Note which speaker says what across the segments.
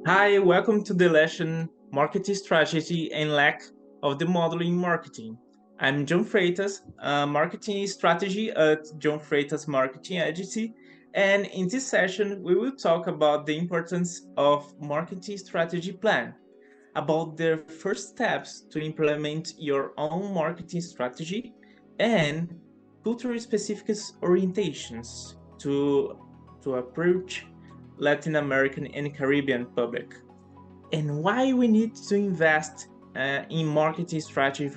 Speaker 1: Hi, welcome to the lesson Marketing Strategy and LAC of the Modeling Marketing. I'm John Freitas, Marketing Strategy at John Freitas Marketing Agency. And in this session, we will talk about the importance of marketing strategy plan, about the first steps to implement your own marketing strategy, and culture-specific orientations to approach Latin American and Caribbean public, and why we need to invest in marketing strategy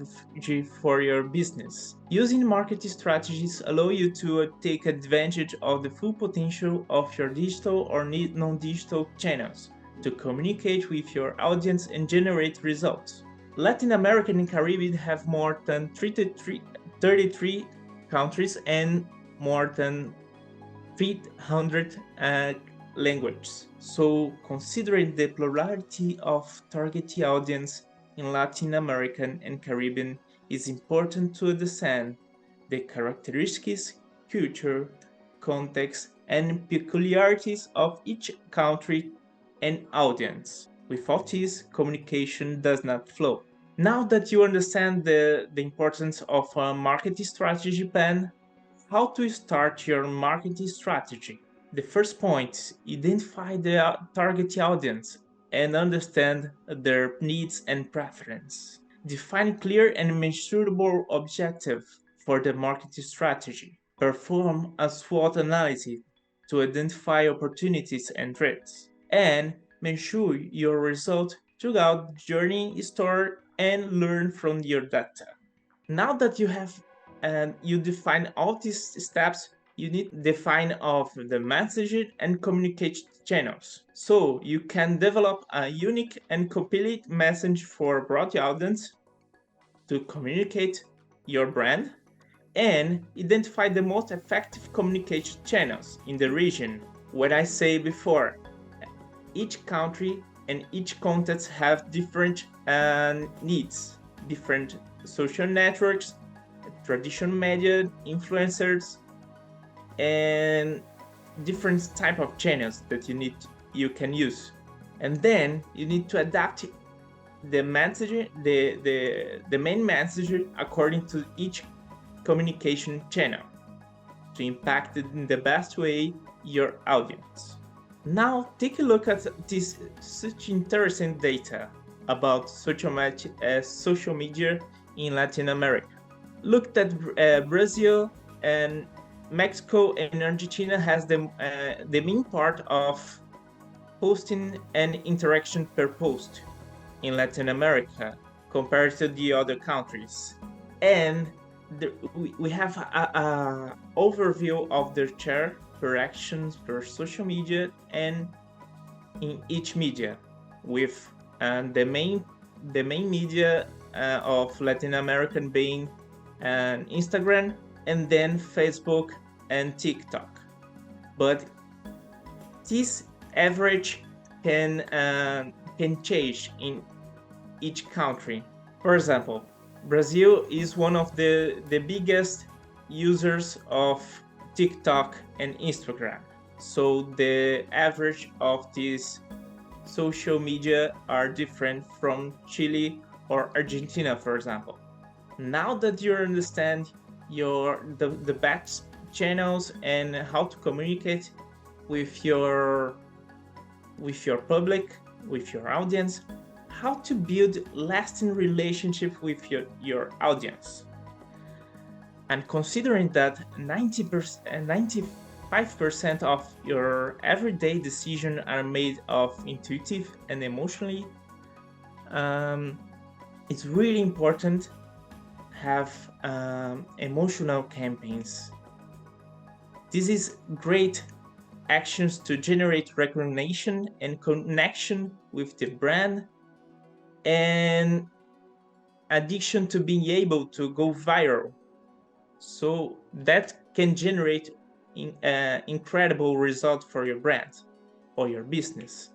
Speaker 1: for your business. Using marketing strategies allow you to take advantage of the full potential of your digital or non-digital channels to communicate with your audience and generate results. Latin America and Caribbean have more than 33 countries and more than 300 languages. So, considering the plurality of target audience in Latin American and Caribbean, it's important to understand the characteristics, culture, context, and peculiarities of each country and audience. Without this, communication does not flow. Now that you understand the importance of a marketing strategy plan, how to start your marketing strategy? The first point, identify the target audience and understand their needs and preference. Define clear and measurable objective for the marketing strategy. Perform a SWOT analysis to identify opportunities and threats. And measure your result throughout the journey, store, and learn from your data. Now that you have and you define all these steps, you need to define of the messaging and communication channels. So you can develop a unique and complete message for a broad audience to communicate your brand and identify the most effective communication channels in the region. What I say before, each country and each context have different needs, different social networks, traditional media, influencers, and different type of channels that you can use. And then you need to adapt the message, the main message according to each communication channel to impact in the best way your audience. Now take a look at this such interesting data about social media in Latin America. Look that Brazil and Mexico and Argentina has the main part of posting and interaction per post in Latin America compared to the other countries. And we have a overview of their share per actions per social media and in each media, with the main media of Latin American being Instagram, and then Facebook and TikTok. But this average can change in each country. For example, Brazil is one of the biggest users of TikTok and Instagram. So the average of these social media are different from Chile or Argentina, for example. Now that you understand the best channels and how to communicate with your public, with your audience, how to build lasting relationship with your audience. And considering that 95% of your everyday decisions are made of intuitive and emotionally, it's really important have emotional campaigns. This is great actions to generate recognition and connection with the brand, and addiction to being able to go viral. So that can generate incredible result for your brand or your business.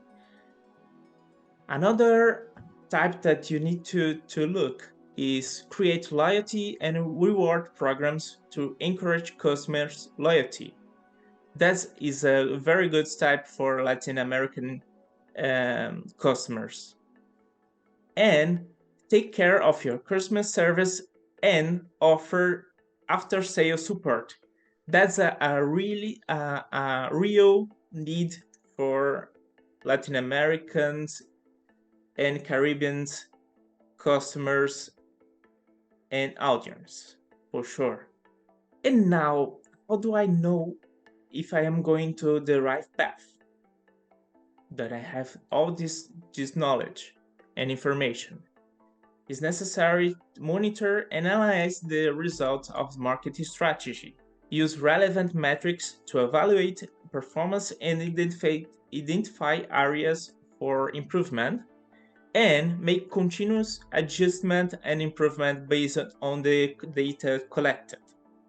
Speaker 1: Another type that you need to look is create loyalty and reward programs to encourage customers' loyalty. That is a very good step for Latin American customers, and take care of your customer service and offer after sales support. That's a really a real need for Latin Americans and Caribbean customers and audience, for sure. And now, how do I know if I am going to the right path? That I have all this knowledge and information. It's necessary to monitor and analyze the results of marketing strategy. Use relevant metrics to evaluate performance and identify areas for improvement, and make continuous adjustment and improvement based on the data collected.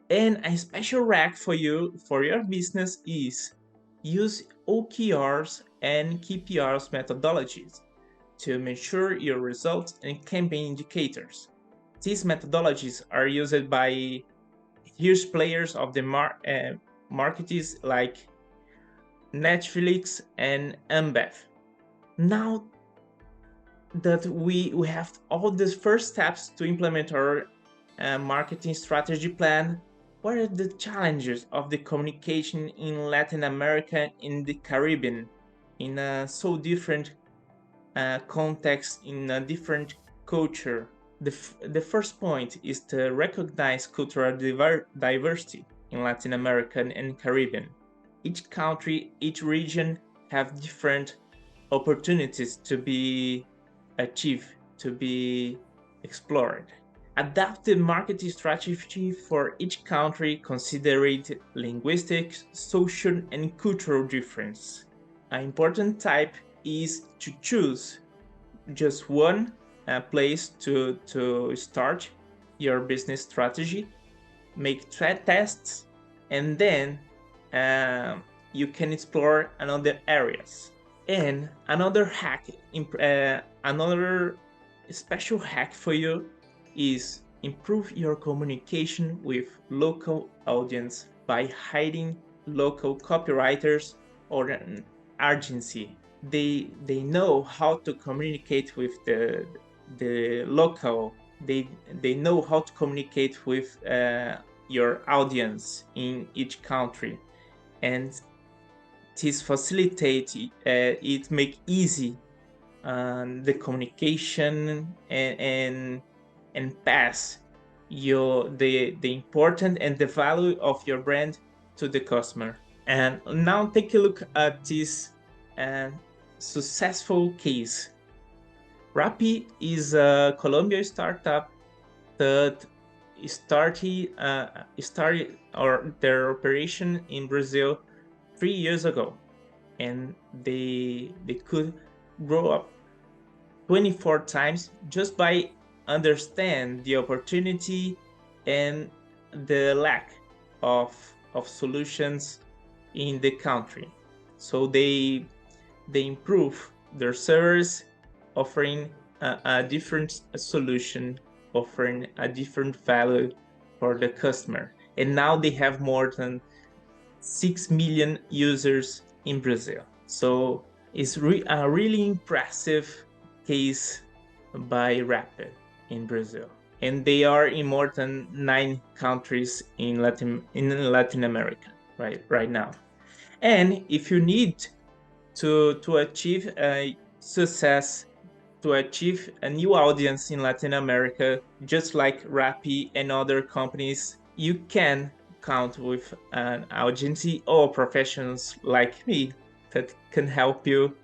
Speaker 1: And a special rack for you for your business is use OKRs and KPRs methodologies to measure your results and campaign indicators. These methodologies are used by huge players of the marketers like Netflix and Ambev. Now that we have all the first steps to implement our marketing strategy plan, what are the challenges of the communication in Latin America and the Caribbean in a so different context, in a different culture? The first point is to recognize cultural diversity in Latin America and Caribbean. Each country, each region have different opportunities to be achieved, to be explored. Adapt the marketing strategy for each country, considering linguistic, social, and cultural difference. An important type is to choose just one place to start your business strategy, make tests, and then you can explore another areas. And another hack, another special hack for you is improve your communication with local audience by hiring local copywriters or an agency. They know how to communicate with the local. They know how to communicate with your audience in each country, and this facilitate it make easy the communication and pass the important and the value of your brand to the customer. And now take a look at this successful case. Rappi is a Colombian startup that started their operation in Brazil 3 years ago, and they could grow up 24 times just by understand the opportunity and the lack of solutions in the country. So they improve their service, offering a different solution, offering a different value for the customer. And now they have more than 6 million users in Brazil. So it's a really impressive case by Rappi in Brazil. And they are in more than 9 countries in Latin America right now. And if you need to achieve a success, to achieve a new audience in Latin America, just like Rappi and other companies, you can count with an agency or professionals like me that can help you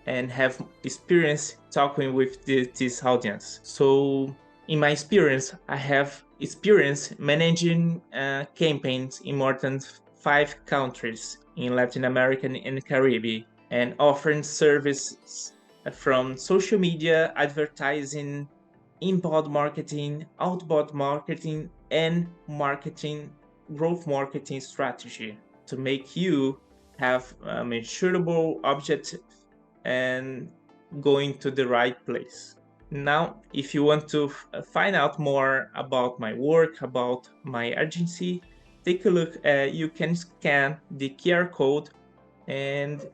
Speaker 1: and have experience talking with this audience. So in my experience, I have experience managing campaigns in more than 5 countries in Latin America and Caribbean, and offering services from social media, advertising, inbound marketing, outbound marketing, and growth marketing strategy to make you have a measurable objective and going to the right place. Now, if you want to find out more about my work, about my agency, take a look. You can scan the QR code and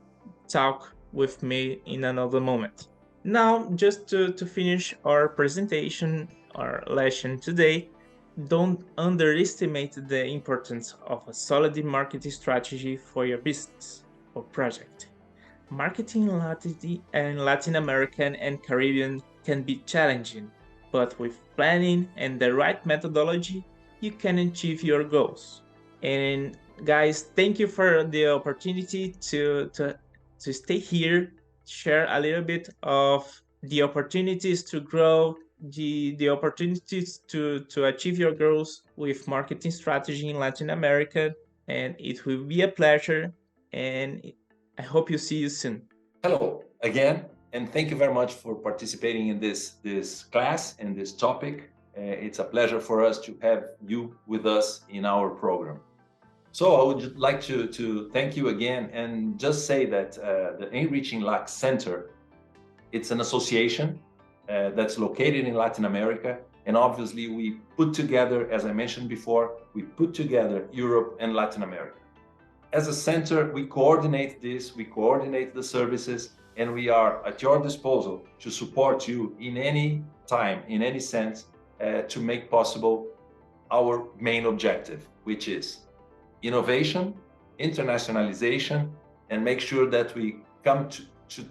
Speaker 1: talk with me in another moment. Now, just to finish our presentation, our lesson today, don't underestimate the importance of a solid marketing strategy for your business or project. Marketing in Latin American and Caribbean can be challenging, but with planning and the right methodology, you can achieve your goals. And guys, thank you for the opportunity to stay here, share a little bit of the opportunities to grow, the opportunities to achieve your goals with marketing strategy in Latin America. And it will be a pleasure. And I hope you see you soon.
Speaker 2: Hello again, and thank you very much for participating in this class and this topic. It's a pleasure for us to have you with us in our program. So I would like to thank you again and just say that the Enriching LAC Center, it's an association that's located in Latin America. And obviously we put together, as I mentioned before, we put together Europe and Latin America. As a center, we coordinate this, we coordinate the services, and we are at your disposal to support you in any time, in any sense, to make possible our main objective, which is innovation, internationalization, and make sure that we come to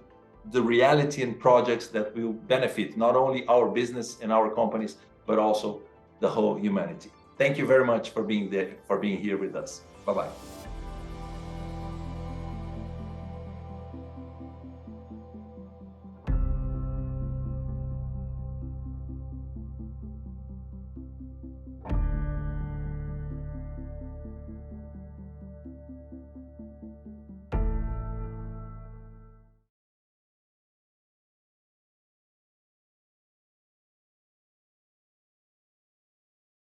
Speaker 2: the reality and projects that will benefit not only our business and our companies, but also the whole humanity. Thank you very much for being there, for being here with us. Bye-bye.